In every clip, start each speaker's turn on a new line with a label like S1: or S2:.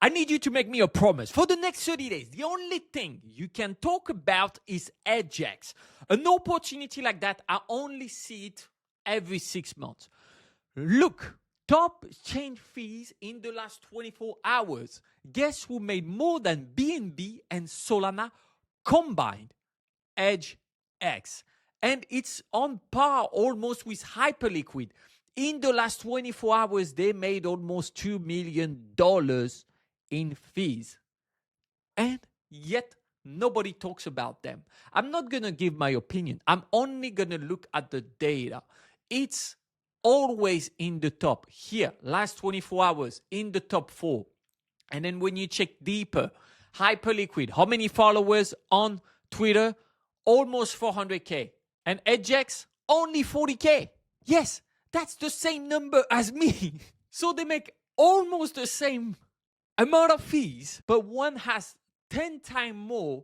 S1: I need you to make me a promise. For the next 30 days, the only thing you can talk about is EdgeX. An opportunity like that, I only see it every 6 months. Look, top exchange fees in the last 24 hours. Guess who made more than BNB and Solana combined? EdgeX. And it's on par almost with HyperLiquid. In the last 24 hours, they made almost $2 million in fees. And yet, nobody talks about them. I'm not going to give my opinion. I'm only going to look at the data. It's always in the top. Here, last 24 hours, in the top 4. And then when you check deeper, HyperLiquid, how many followers on Twitter? Almost 400K. And EdgeX, only 40K. Yes, that's the same number as me. So they make almost the same amount of fees, but one has 10 times more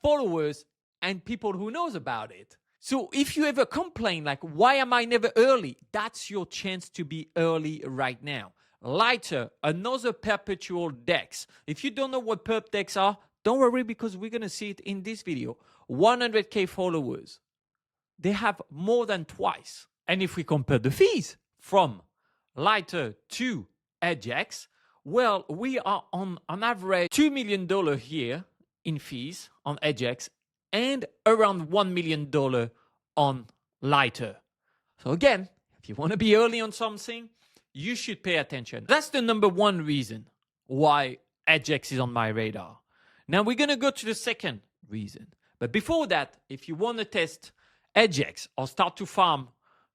S1: followers and people who knows about it. So if you ever complain like, why am I never early? That's your chance to be early right now. Lighter, another perpetual DEX. If you don't know what perp DEX are, don't worry because we're going to see it in this video. 100K followers. They have more than twice. And if we compare the fees from Lighter to EdgeX, well, we are on average $2 million here in fees on EdgeX and around $1 million on Lighter. So again, if you want to be early on something, you should pay attention. That's the number one reason why EdgeX is on my radar. Now we're going to go to the second reason. But before that, if you want to test EdgeX or start to farm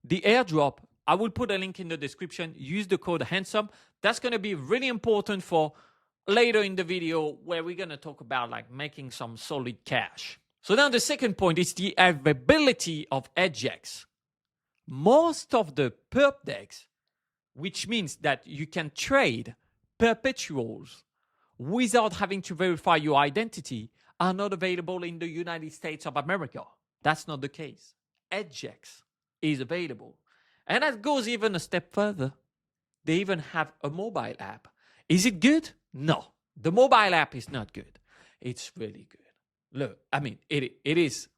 S1: the airdrop, I will put a link in the description. Use the code HANDSOME. That's going to be really important for later in the video where we're going to talk about like making some solid cash. So now the second point is the availability of EdgeX. Most of the perp DEX, which means that you can trade perpetuals without having to verify your identity, are not available in the United States of America. That's not the case. EdgeX is available. And that goes even a step further. They even have a mobile app. Is it good? No. The mobile app is not good. It's really good. Look, I mean, it is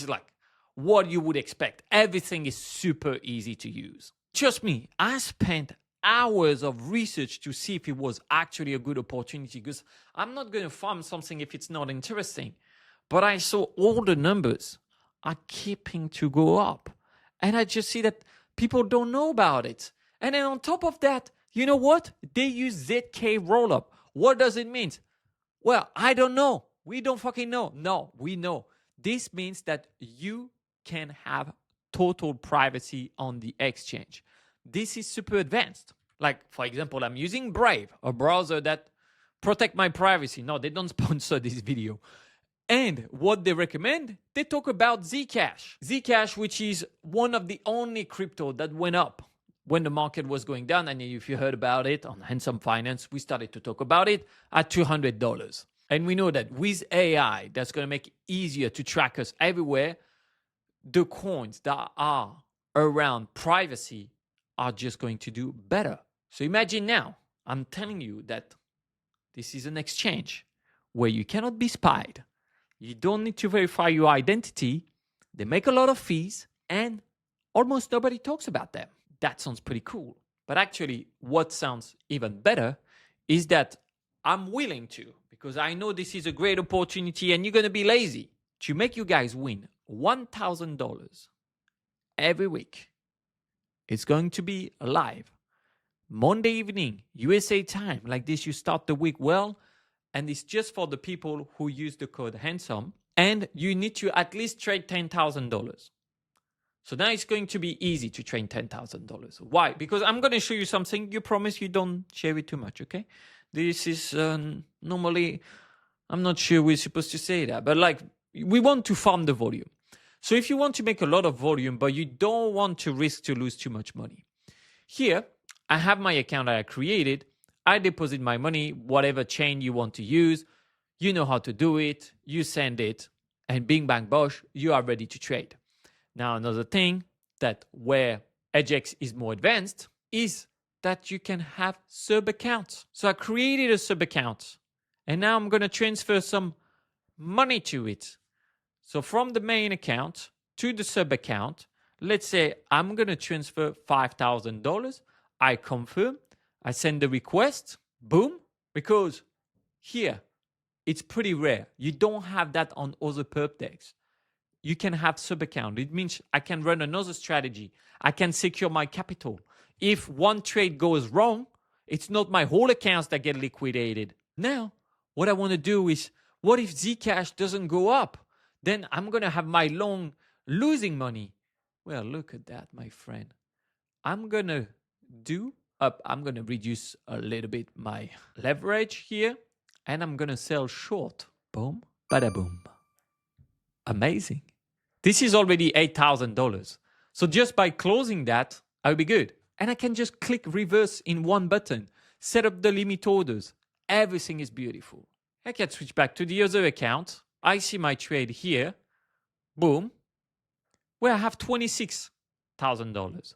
S1: like what you would expect. Everything is super easy to use. Trust me, I spent hours of research to see if it was actually a good opportunity because I'm not going to farm something if it's not interesting. But I saw all the numbers are keeping to go up. And I just see that people don't know about it. And then on top of that, you know what? They use ZK Rollup. What does it mean? Well, I don't know. We don't fucking know. No, we know. This means that you can have total privacy on the exchange. This is super advanced. Like, for example, I'm using Brave, a browser that protects my privacy. No, they don't sponsor this video. And what they recommend, they talk about Zcash. Zcash, which is one of the only crypto that went up when the market was going down. And if you heard about it on Handsome Finance, we started to talk about it at $200. And we know that with AI, that's going to make it easier to track us everywhere. The coins that are around privacy are just going to do better. So imagine now, I'm telling you that this is an exchange where you cannot be spied. You don't need to verify your identity. They make a lot of fees and almost nobody talks about them. That sounds pretty cool. But actually, what sounds even better is that I'm willing to, because I know this is a great opportunity and you're going to be lazy, to make you guys win $1,000 every week. It's going to be live Monday evening, USA time. Like this, you start the week well. And it's just for the people who use the code HANDSOME. And you need to at least trade $10,000. So now it's going to be easy to trade $10,000. Why? Because I'm going to show you something. You promise you don't share it too much, okay? This is normally, I'm not sure we're supposed to say that. But like, we want to farm the volume. So if you want to make a lot of volume, but you don't want to risk to lose too much money. Here, I have my account that I created. I deposit my money, whatever chain you want to use. You know how to do it. You send it. And bing, bang, bosh, you are ready to trade. Now, another thing that where EdgeX is more advanced is that you can have sub accounts. So I created a sub account and now I'm going to transfer some money to it. So from the main account to the sub account, let's say I'm going to transfer $5,000. I confirm. I send the request. Boom. Because here, it's pretty rare. You don't have that on other perp DEX. You can have sub account. It means I can run another strategy. I can secure my capital. If one trade goes wrong, it's not my whole accounts that get liquidated. Now, what I want to do is, what if Zcash doesn't go up? Then I'm going to have my long losing money. Well, look at that, my friend. I'm going to reduce a little bit my leverage here, and I'm going to sell short. Boom, bada boom. Amazing. This is already $8,000. So just by closing that, I'll be good. And I can just click reverse in one button, set up the limit orders. Everything is beautiful. I can switch back to the other account. I see my trade here. Boom. Where I have $26,000.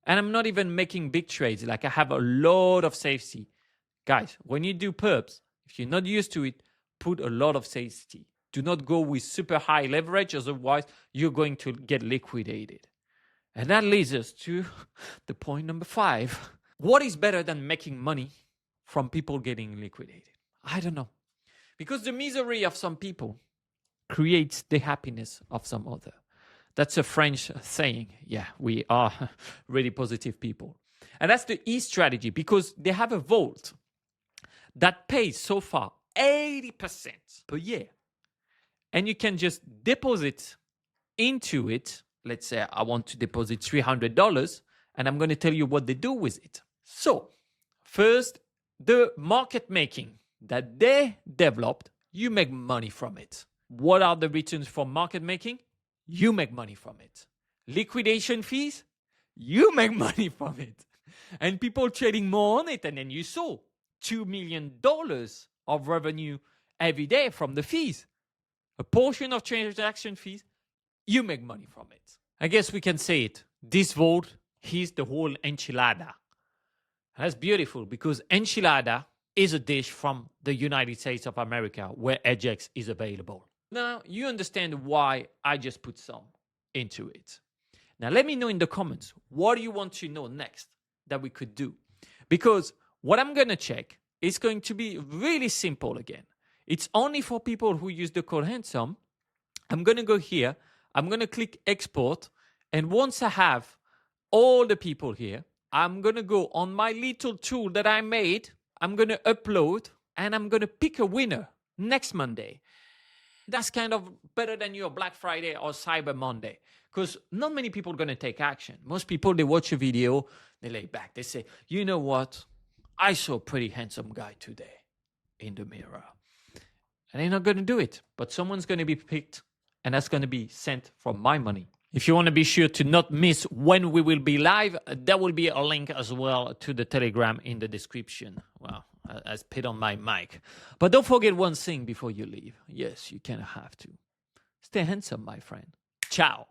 S1: And I'm not even making big trades. Like I have a lot of safety. Guys, when you do perps, if you're not used to it, put a lot of safety. Do not go with super high leverage, otherwise you're going to get liquidated. And that leads us to the point number 5. What is better than making money from people getting liquidated? I don't know. Because the misery of some people creates the happiness of some other. That's a French saying. Yeah, we are really positive people. And that's the E strategy, because they have a vault that pays so far 80% per year. And you can just deposit into it. Let's say I want to deposit $300, and I'm going to tell you what they do with it. So first, the market making that they developed, you make money from it. What are the returns from market making? You make money from it. Liquidation fees, you make money from it. And people trading more on it. And then you saw $2 million of revenue every day from the fees. A portion of transaction fees, you make money from it. I guess we can say it. This vault is the whole enchilada. That's beautiful, because enchilada is a dish from the United States of America where EdgeX is available. Now, you understand why I just put some into it. Now, let me know in the comments, what do you want to know next that we could do? Because what I'm going to check is going to be really simple again. It's only for people who use the code handsome. I'm going to go here. I'm going to click export. And once I have all the people here, I'm going to go on my little tool that I made. I'm going to upload, and I'm going to pick a winner next Monday. That's kind of better than your Black Friday or Cyber Monday, because not many people are going to take action. Most people, they watch a video, they lay back, they say, you know what? I saw a pretty handsome guy today in the mirror. And they're not going to do it, but someone's going to be picked, and that's going to be sent from my money. If you want to be sure to not miss when we will be live, there will be a link as well to the Telegram in the description. Wow, I spit on my mic. But don't forget one thing before you leave. Yes, you kind of have to. Stay handsome, my friend. Ciao.